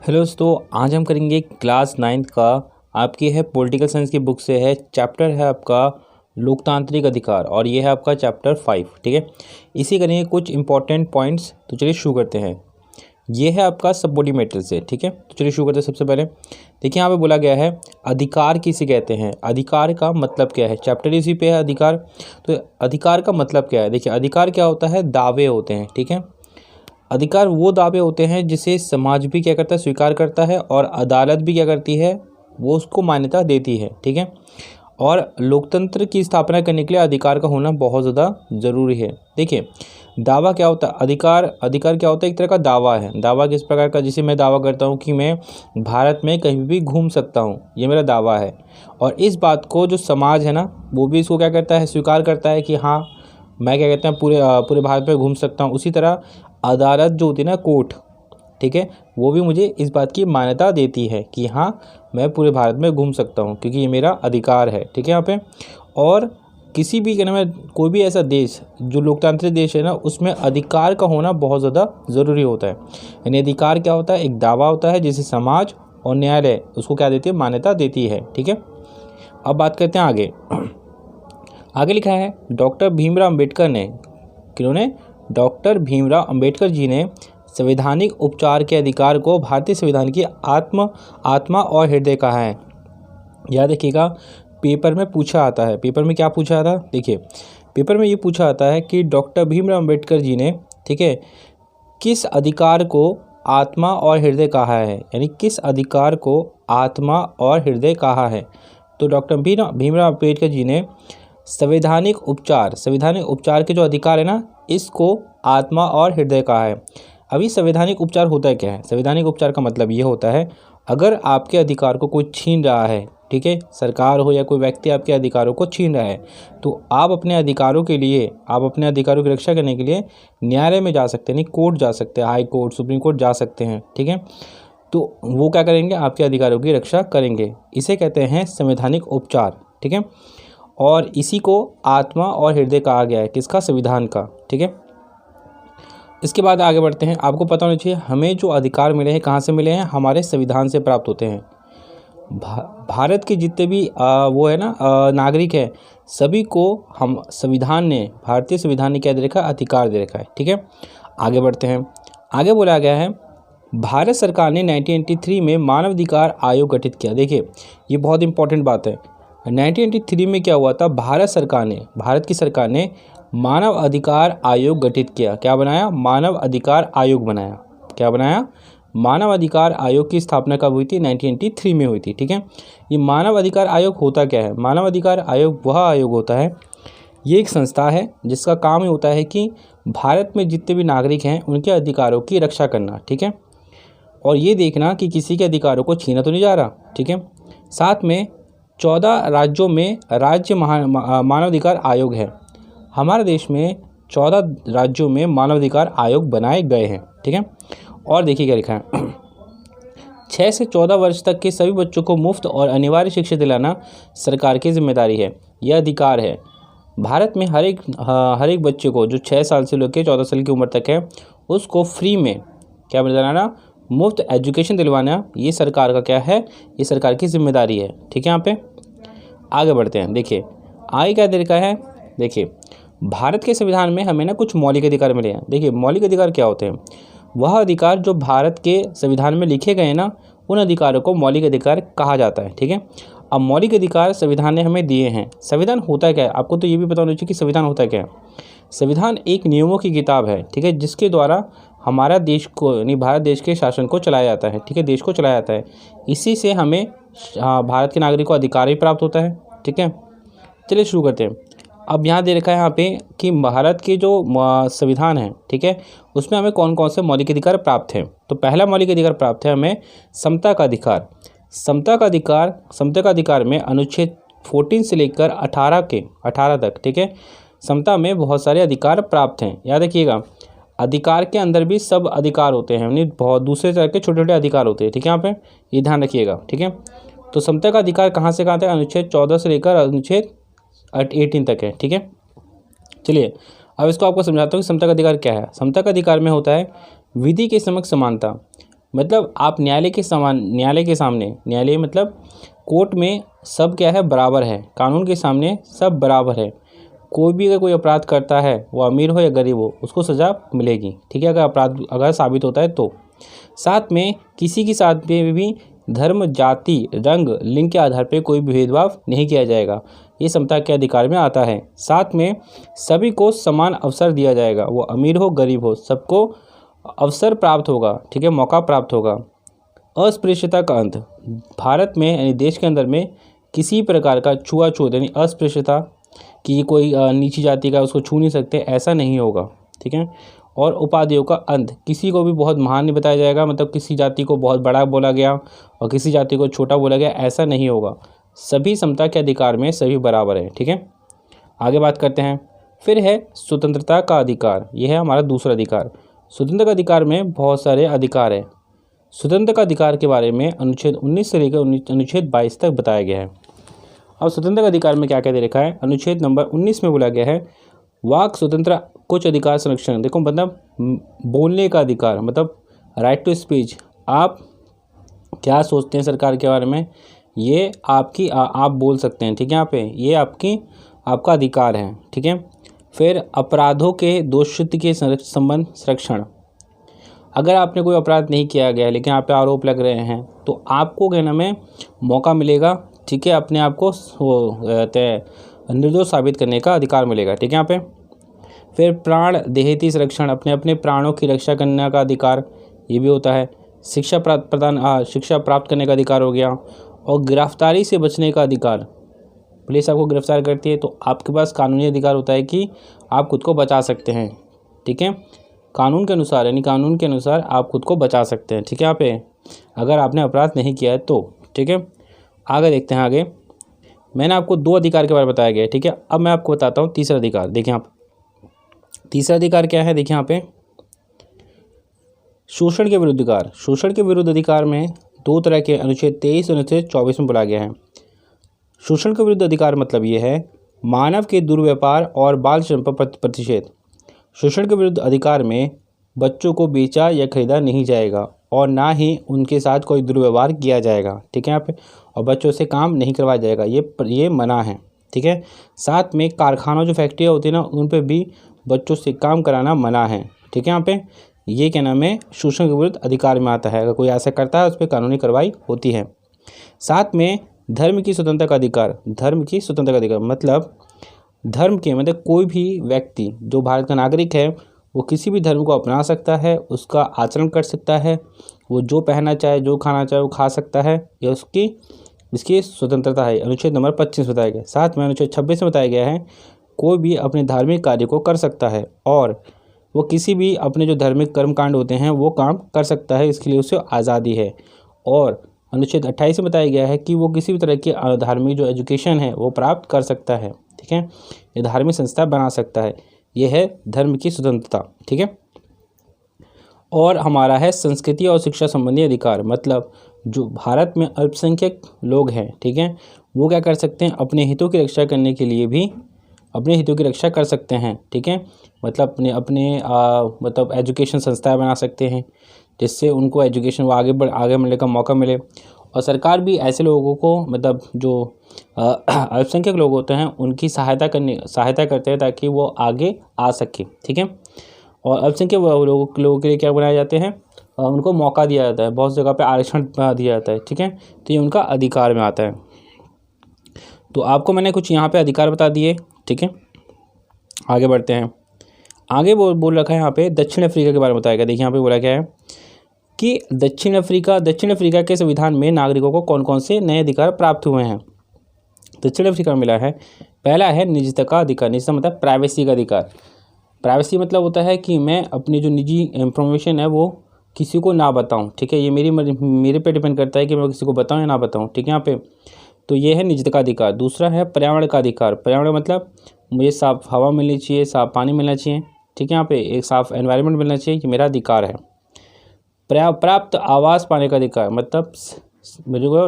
Hello दोस्तों, आज हम करेंगे क्लास 9th का। आपकी है पॉलिटिकल साइंस की बुक से है। चैप्टर है आपका लोकतांत्रिक अधिकार और ये है आपका चैप्टर 5। ठीक है, इसी करेंगे कुछ इंपॉर्टेंट पॉइंट्स। तो चलिए शुरू करते हैं। ये है आपका सबबॉडी मैटर से। ठीक है, तो चलिए शुरू करते हैं। सबसे पहले देखिए, यहाँ पे बोला गया है अधिकार किसे कहते हैं। अधिकार का मतलब क्या है, चैप्टर इसी पे है अधिकार। तो अधिकार का मतलब क्या है, देखिए अधिकार क्या होता है, दावे होते हैं। ठीक है, अधिकार वो दावे होते हैं जिसे समाज भी क्या करता है, स्वीकार करता है, और अदालत भी क्या करती है, वो उसको मान्यता देती है। ठीक है, और लोकतंत्र की स्थापना करने के लिए अधिकार का होना बहुत ज़्यादा ज़रूरी है। देखिए दावा क्या होता है, अधिकार क्या होता है, एक तरह का दावा है। दावा किस प्रकार का, जिसे मैं दावा करता हूँ कि मैं भारत में कहीं भी घूम सकता हूँ, ये मेरा दावा है। और इस बात को जो समाज है ना, वो भी इसको क्या करता है, स्वीकार करता है कि हाँ मैं क्या कहते हैं पूरे भारत में घूम सकता हूँ। उसी तरह अदालत जो होती है ना, कोर्ट, ठीक है, वो भी मुझे इस बात की मान्यता देती है कि हाँ मैं पूरे भारत में घूम सकता हूँ, क्योंकि ये मेरा अधिकार है। ठीक है, यहाँ पे और किसी भी कहने में कोई भी ऐसा देश जो लोकतांत्रिक देश है ना, उसमें अधिकार का होना बहुत ज़्यादा ज़रूरी होता है। यानी अधिकार क्या होता है, एक दावा होता है जिसे समाज और न्यायालय उसको क्या देती है, मान्यता देती है। ठीक है, अब बात करते हैं आगे। आगे लिखा है डॉक्टर भीमराव अम्बेडकर ने, किन्होंने, डॉक्टर भीमराव अम्बेडकर जी ने संवैधानिक उपचार के अधिकार को भारतीय संविधान की आत्मा और हृदय कहा है। याद रखिएगा, पेपर में पूछा आता है। पेपर में क्या पूछा था, देखिए पेपर में ये पूछा आता है कि डॉक्टर भीमराव अम्बेडकर जी ने, ठीक है, किस अधिकार को आत्मा और हृदय कहा है, यानी किस अधिकार को आत्मा और हृदय कहा है। तो डॉक्टर भीमराव अम्बेडकर जी ने संवैधानिक उपचार के जो अधिकार है ना, इसको आत्मा और हृदय कहा है। अभी संवैधानिक उपचार होता है क्या है, संवैधानिक उपचार का मतलब ये होता है अगर आपके अधिकार को कोई छीन रहा है, ठीक है, सरकार हो या कोई व्यक्ति आपके अधिकारों को छीन रहा है, तो आप अपने अधिकारों के लिए, आप अपने अधिकारों की रक्षा करने के लिए न्यायालय में जा सकते हैं, नहीं कोर्ट जा सकते हैं, हाई कोर्ट, सुप्रीम कोर्ट जा सकते हैं। ठीक है, तो वो क्या करेंगे, आपके अधिकारों की रक्षा करेंगे। इसे कहते हैं संवैधानिक उपचार। ठीक है, और इसी को आत्मा और हृदय कहा गया है, किसका, संविधान का। ठीक है, इसके बाद आगे बढ़ते हैं। आपको पता होना चाहिए हमें जो अधिकार मिले हैं कहाँ से मिले हैं, हमारे संविधान से प्राप्त होते हैं। भारत के जितने भी वो है ना नागरिक हैं, सभी को हम संविधान ने, भारतीय संविधान ने क्या दे रखा है, अधिकार दे रखा है। ठीक है, आगे बढ़ते हैं। आगे बोला गया है भारत सरकार ने 1983 में मानव अधिकार आयोग गठित किया। देखिए ये बहुत इंपॉर्टेंट बात है। 1983 में क्या हुआ था, भारत की सरकार ने मानव अधिकार आयोग गठित किया। क्या बनाया, मानव अधिकार आयोग बनाया। क्या बनाया, मानव अधिकार आयोग की स्थापना कब हुई थी, 1983 में हुई थी। ठीक है, ये मानव अधिकार आयोग होता क्या है, मानव अधिकार आयोग वह आयोग होता है, ये एक संस्था है जिसका काम ही होता है कि भारत में जितने भी नागरिक हैं उनके अधिकारों की रक्षा करना। ठीक है, और ये देखना कि किसी के अधिकारों को छीना तो नहीं जा रहा। ठीक है, साथ में 14 राज्यों में राज्य मानवाधिकार आयोग है। हमारे देश में 14 राज्यों में मानवाधिकार आयोग बनाए गए हैं। ठीक है, और देखिए क्या लिखा है 6 से 14 वर्ष तक के सभी बच्चों को मुफ्त और अनिवार्य शिक्षा दिलाना सरकार की जिम्मेदारी है, यह अधिकार है। भारत में हर एक बच्चे को जो 6 साल से लेकर 14 साल की उम्र तक है, उसको फ्री में क्या दिलाना, मुफ्त एजुकेशन दिलवाना, ये सरकार का क्या है, ये सरकार की जिम्मेदारी है। ठीक है, यहाँ पे आगे बढ़ते हैं। देखिए आगे क्या तरीका है, देखिए भारत के संविधान में हमें ना कुछ मौलिक अधिकार मिले हैं। देखिए मौलिक अधिकार क्या होते हैं, वह अधिकार जो भारत के संविधान में लिखे गए हैं ना, उन अधिकारों को मौलिक अधिकार कहा जाता है। ठीक है, अब मौलिक अधिकार संविधान ने हमें दिए हैं। संविधान होता क्या है, आपको तो ये भी पता होना चाहिए कि संविधान होता क्या है। संविधान एक नियमों की किताब है, ठीक है, जिसके द्वारा हमारा देश को, यानी भारत देश के शासन को चलाया जाता है। ठीक है, देश को चलाया जाता है। इसी से हमें भारत के नागरिक को अधिकार भी प्राप्त होता है। ठीक है, चलिए शुरू करते हैं। अब यहाँ दे रखा है यहाँ पे कि भारत के जो संविधान है, ठीक है, उसमें हमें कौन कौन से मौलिक अधिकार प्राप्त हैं। तो पहला मौलिक अधिकार प्राप्त है हमें समता का अधिकार। समता का अधिकार में अनुच्छेद 14 से लेकर 18 तक, ठीक है, समता में बहुत सारे अधिकार प्राप्त हैं। याद रखिएगा, अधिकार के अंदर भी सब अधिकार होते हैं, यानी बहुत दूसरे तरह के छोटे छोटे अधिकार होते हैं। ठीक है, यहाँ पे ये ध्यान रखिएगा। ठीक है, तो समता का अधिकार कहाँ से कहाँ तक, अनुच्छेद 14 से लेकर अनुच्छेद 18 तक है। ठीक है, चलिए अब इसको आपको समझाता हूँ कि समता का अधिकार क्या है। समता का अधिकार में होता है विधि के समक्ष समानता। मतलब आप न्यायालय के सामने, न्यायालय मतलब कोर्ट में सब क्या है, बराबर है, कानून के सामने सब बराबर है। कोई भी अगर कोई अपराध करता है, वो अमीर हो या गरीब हो, उसको सज़ा मिलेगी, ठीक है, अगर अपराध अगर साबित होता है तो। साथ में किसी के साथ में भी धर्म, जाति, रंग, लिंग के आधार पर कोई भी भेदभाव नहीं किया जाएगा, ये समता के अधिकार में आता है। साथ में सभी को समान अवसर दिया जाएगा, वो अमीर हो गरीब हो, सबको अवसर प्राप्त होगा, ठीक है, मौका प्राप्त होगा। अस्पृश्यता का अंत, भारत में यानी देश के अंदर में किसी प्रकार का छुआछूत यानी अस्पृश्यता कि कोई नीची जाति का उसको छू नहीं सकते, ऐसा नहीं होगा, ठीक है। और उपाधियों का अंत, किसी को भी बहुत महान नहीं बताया जाएगा, मतलब किसी जाति को बहुत बड़ा बोला गया और किसी जाति को छोटा बोला गया, ऐसा नहीं होगा। सभी समता के अधिकार में सभी बराबर है, ठीक है। आगे बात करते हैं। फिर है स्वतंत्रता का अधिकार, यह है हमारा दूसरा अधिकार। स्वतंत्रता का अधिकार में बहुत सारे अधिकार है। स्वतंत्रता का अधिकार के बारे में अनुच्छेद 19 से लेकर अनुच्छेद 22 तक बताया गया है। अब स्वतंत्रता का अधिकार में क्या क्या दे रखा है, अनुच्छेद नंबर 19 में बोला गया है वाक स्वतंत्र कुछ अधिकार संरक्षण। देखो मतलब बोलने का अधिकार, मतलब राइट टू स्पीच। आप क्या सोचते हैं सरकार के बारे में, ये आपकी आप बोल सकते हैं, ठीक है, यहाँ पे ये आपका अधिकार है, ठीक है। फिर अपराधों के दोषित के संबंध संरक्षण, अगर आपने कोई अपराध नहीं किया गया लेकिन आप पे आरोप लग रहे हैं तो आपको क्या नाम है, मौका मिलेगा, ठीक है, अपने आप को निर्दोष साबित करने का अधिकार मिलेगा, ठीक है यहाँ पे। फिर प्राण देहती संरक्षण, अपने प्राणों की रक्षा करने का अधिकार, ये भी होता है। शिक्षा प्राप्त करने का अधिकार हो गया। और गिरफ्तारी से बचने का अधिकार, पुलिस आपको गिरफ्तार करती है तो आपके पास कानूनी अधिकार होता है कि आप खुद को बचा सकते हैं, ठीक है, कानून के अनुसार, यानी कानून के अनुसार आप खुद को बचा सकते हैं, ठीक है, यहाँ पे अगर आपने अपराध नहीं किया है तो, ठीक है। आगे देखते हैं। आगे मैंने आपको 2 अधिकार के बारे में बताया गया है, ठीक है। अब मैं आपको बताता हूँ तीसरा अधिकार। देखिए यहाँ तीसरा अधिकार क्या है, देखिए यहाँ पे शोषण के विरुद्ध अधिकार। शोषण के विरुद्ध अधिकार में 2 तरह के अनुच्छेद 23 और अनुच्छेद 24 में बोला गया है। शोषण के विरुद्ध अधिकार मतलब ये है मानव के दुर्व्यापार और बाल श्रम पर प्रतिषेध। शोषण के विरुद्ध अधिकार में बच्चों को बेचा या खरीदा नहीं जाएगा और ना ही उनके साथ कोई दुर्व्यवहार किया जाएगा, ठीक है यहाँ पे, और बच्चों से काम नहीं करवाया जाएगा, ये मना है, ठीक है। साथ में कारखानों जो फैक्ट्रियाँ होती है ना, उन पे भी बच्चों से काम कराना मना है, ठीक है यहाँ पे। ये क्या नाम है, शोषण के विरुद्ध अधिकार में आता है। अगर कोई ऐसा करता है उस पर कानूनी कार्रवाई होती है। साथ में धर्म की स्वतंत्रता का अधिकार। धर्म की स्वतंत्रता का अधिकार मतलब धर्म के मतलब कोई भी व्यक्ति जो भारत का नागरिक है वो किसी भी धर्म को अपना सकता है, उसका आचरण कर सकता है, वो जो पहनना चाहे, जो खाना चाहे वो खा सकता है, यह इसकी स्वतंत्रता है। अनुच्छेद नंबर 25 बताया गया। साथ में अनुच्छेद 26 में बताया गया है कोई भी अपने धार्मिक कार्य को कर सकता है और वो किसी भी अपने जो धार्मिक कर्मकांड होते हैं वो काम कर सकता है, इसके लिए उसे आज़ादी है। और अनुच्छेद 28 में बताया गया है कि वो किसी भी तरह की धार्मिक जो एजुकेशन है वो प्राप्त कर सकता है, ठीक है, ये धार्मिक संस्था बना सकता है। ये है धर्म की स्वतंत्रता, ठीक है। और हमारा है संस्कृति और शिक्षा संबंधी अधिकार, मतलब जो भारत में अल्पसंख्यक लोग हैं, ठीक है, वो क्या कर सकते हैं, अपने हितों की रक्षा करने के लिए भी अपने हितों की रक्षा कर सकते हैं, ठीक है, मतलब अपने मतलब एजुकेशन संस्थाएं बना सकते हैं जिससे उनको एजुकेशन वो आगे बढ़ने का मौका मिले। और सरकार भी ऐसे लोगों को मतलब जो अल्पसंख्यक लोग होते हैं उनकी सहायता करते हैं ताकि वो आगे आ सके, ठीक है। और अल्पसंख्यक लोगों के लिए क्या बनाए जाते हैं, उनको मौका दिया जाता है, बहुत जगह पे आरक्षण दिया जाता है, ठीक है, तो ये उनका अधिकार में आता है। तो आपको मैंने कुछ यहाँ पे अधिकार बता दिए, ठीक है। आगे बढ़ते हैं। आगे बोल रखा है यहाँ पे दक्षिण अफ्रीका के बारे में बताया गया। देखिए यहाँ पे बोला गया है कि दक्षिण अफ्रीका के संविधान में नागरिकों को कौन कौन से नए अधिकार प्राप्त हुए हैं। दक्षिण अफ्रीका में मिला है, पहला है निजता का अधिकार। निजता मतलब प्राइवेसी का अधिकार। प्राइवेसी मतलब होता है कि मैं अपनी जो निजी इंफॉर्मेशन है वो किसी को ना बताऊं, ठीक है, ये मेरे पे डिपेंड करता है कि मैं किसी को बताऊं या ना बताऊं, ठीक है यहाँ पे। तो ये है निजता का अधिकार। दूसरा है पर्यावरण का अधिकार। पर्यावरण मतलब मुझे साफ़ हवा मिलनी चाहिए, साफ़ पानी मिलना चाहिए, ठीक है, यहाँ पे एक साफ़ एनवायरनमेंट मिलना चाहिए, ये मेरा अधिकार है। प्राप्त आवास पाने का अधिकार मतलब मेरे को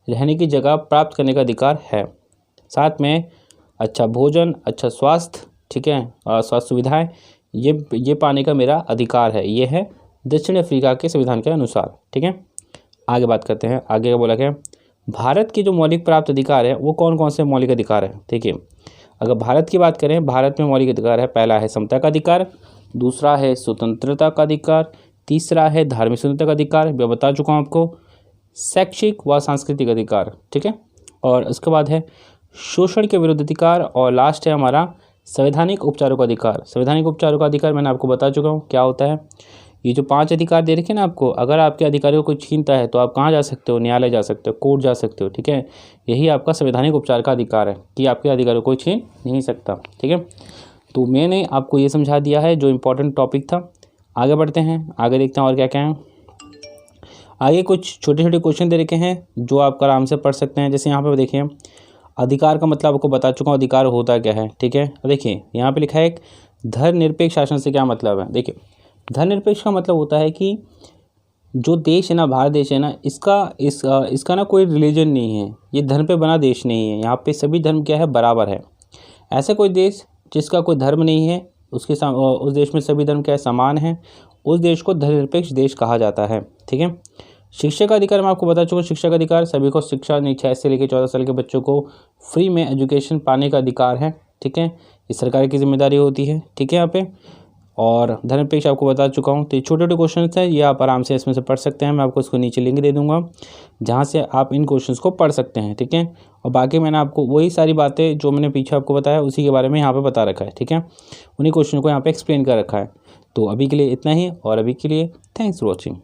रहने की जगह प्राप्त करने का अधिकार है। साथ में अच्छा भोजन, अच्छा स्वास्थ्य, ठीक है, स्वास्थ्य सुविधाएं, ये पाने का मेरा अधिकार है। ये है दक्षिण अफ्रीका के संविधान के अनुसार। ठीक है, आगे बात करते हैं। आगे क्या बोला गया, भारत के जो मौलिक प्राप्त अधिकार है वो कौन कौन से मौलिक अधिकार है। ठीक है, अगर भारत की बात करें, भारत में मौलिक अधिकार है, पहला है समता का अधिकार, दूसरा है स्वतंत्रता का अधिकार, तीसरा है धार्मिक स्वतंत्रता का अधिकार, मैं बता चुका हूँ आपको, शैक्षिक व सांस्कृतिक अधिकार। ठीक है, और उसके बाद है शोषण के विरुद्ध अधिकार, और लास्ट है हमारा संवैधानिक उपचारों का अधिकार। संवैधानिक उपचारों का अधिकार मैंने आपको बता चुका हूँ क्या होता है। ये जो 5 अधिकार दे रखे ना आपको, अगर आपके अधिकारियों को छीनता है तो आप कहाँ जा सकते हो, न्यायालय जा सकते हो, कोर्ट जा सकते हो। ठीक है, यही आपका संवैधानिक उपचार का अधिकार है कि आपके अधिकारियों को छीन नहीं सकता। ठीक है, तो मैंने आपको ये समझा दिया है जो इम्पोर्टेंट टॉपिक था। आगे बढ़ते हैं, आगे देखते हैं और क्या क्या है। आगे कुछ छोटे छोटे क्वेश्चन दे रखे हैं जो आप आराम से पढ़ सकते हैं। जैसे यहाँ पे देखिए, अधिकार का मतलब आपको बता चुका हूँ, अधिकार होता क्या है। ठीक है, देखिए यहाँ पे लिखा है धर्मनिरपेक्ष शासन से क्या मतलब है। देखिए, धर्मनिरपेक्ष का मतलब होता है कि जो देश है ना, भारत देश है ना, इसका ना कोई रिलीजन नहीं है, ये धर्म पे बना देश नहीं है। यहाँ पे सभी धर्म क्या है, बराबर है। ऐसा कोई देश जिसका कोई धर्म नहीं है, उस देश में सभी धर्म क्या है, समान है, उस देश को धर्मनिरपेक्ष देश कहा जाता है। ठीक है, शिक्षा का अधिकार मैं आपको बता चुका हूँ। शिक्षा का अधिकार, सभी को शिक्षा 6 से लेकर 14 साल के बच्चों को फ्री में एजुकेशन पाने का अधिकार है। ठीक है, ये सरकार की जिम्मेदारी होती है। ठीक है, यहाँ पे और धर्मनिरपेक्ष आपको बता चुका हूँ। तो ये छोटे छोटे क्वेश्चन हैं, ये आप आराम से इसमें से पढ़ सकते हैं। मैं आपको इसको नीचे लिंक दे दूँगा जहाँ से आप इन क्वेश्चंस को पढ़ सकते हैं। ठीक है, और बाकी मैंने आपको वही सारी बातें जो मैंने पीछे आपको बताया उसी के बारे में यहाँ पे बता रखा है। ठीक है, उन्हीं क्वेश्चन को यहाँ पे एक्सप्लेन कर रखा है। तो अभी के लिए इतना ही, और अभी के लिए थैंक्स फॉर वॉचिंग।